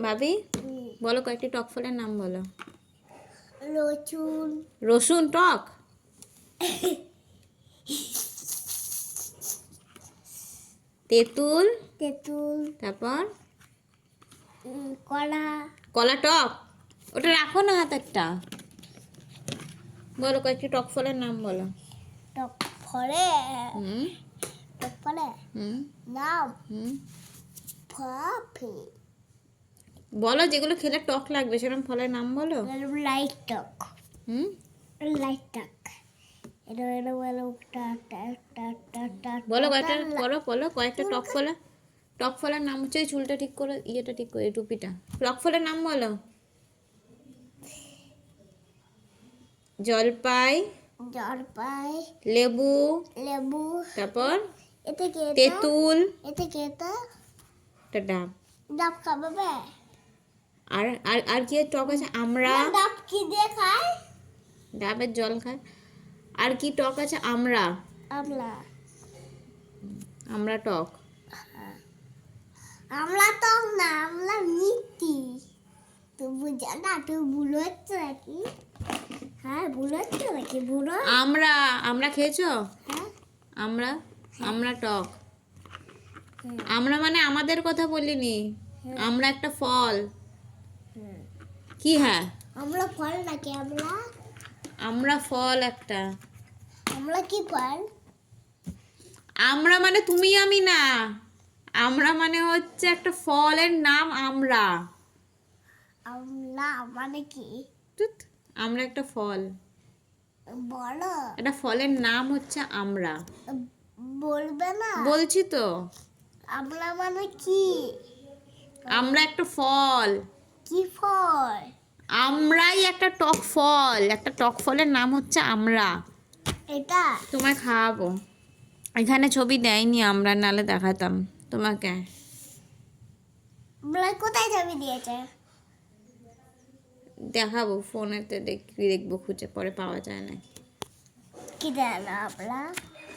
ভাবি বলো কয়েকটি টক ফলের নাম বলো। রসুন, রসুন টক, তেঁতুল, তেঁতুল, তারপর কলা, কলা টক, ওটা রাখো না হাত একটা। বলো কয়েকটি টক ফলের নাম বলো। টক ফলে, হুম টক ফলে হুম নাম হুম ফফি, বলো যেগুলো খেলে টক লাগবে সেরকম ফলের নাম বলো। লাইট টক, হুম লাইট টক, এটা এটা বলো বলো কয়েকটা, বলো কয়েকটা টক ফলের নাম হচ্ছে। এই চুলটা ঠিক করে, ইয়েটা ঠিক করে, টুপিটা। টক ফলের নাম বলো। জলপাই, জলপাই, লেবু, লেবু, তারপর এটা কি? তেঁতুল, এটা কি? এটা এটা ডাব। ডাব খাবে? আর আর আর কি টক আছে? আমড়া, ডাব কি দিয়ে খায়? ডাবের জল খায়। আর কি টক আছে? আমড়া, আমলা, আমড়া টক। আমলা টক না, আমলা মিষ্টি। তুই বুঝা না, তুই ভুল হচ্ছে নাকি? হ্যাঁ ভুল হচ্ছে নাকি? বুড়ো আমরা খেয়েছো? হ্যাঁ আমরা টক। আমরা মানে আমাদের কথা বলিনি, আমরা একটা ফল। কি? হ্যাঁ আমলা ফল নাকি? আমরা ফল একটা। আমলা কি ফল? আমরা মানে তুমি আমি না, আমরা মানে হচ্ছে একটা ফলের নাম আমরা। আমলা মানে কি? ধুৎ, আমরা একটা ফল, বলো, একটা ফলের নাম হচ্ছে আমরা। বলবে না? বলছি তো, আমলা মানে কি? আমরা একটা ফল। কি ফল? আমরাই একটা টক ফল, একটা টক ফলের নাম হচ্ছে আমরা। এটা তোমায় খাওয়াবো। এখানে ছবি দেয়নি আমরা, নালে দেখাতাম তোমাকে। কোথায় ছবি দিয়েছে? দেখাবো ফোনেতে, দেখবো খুঁজে, পরে পাওয়া যায় না। কি দেয় না আমলা?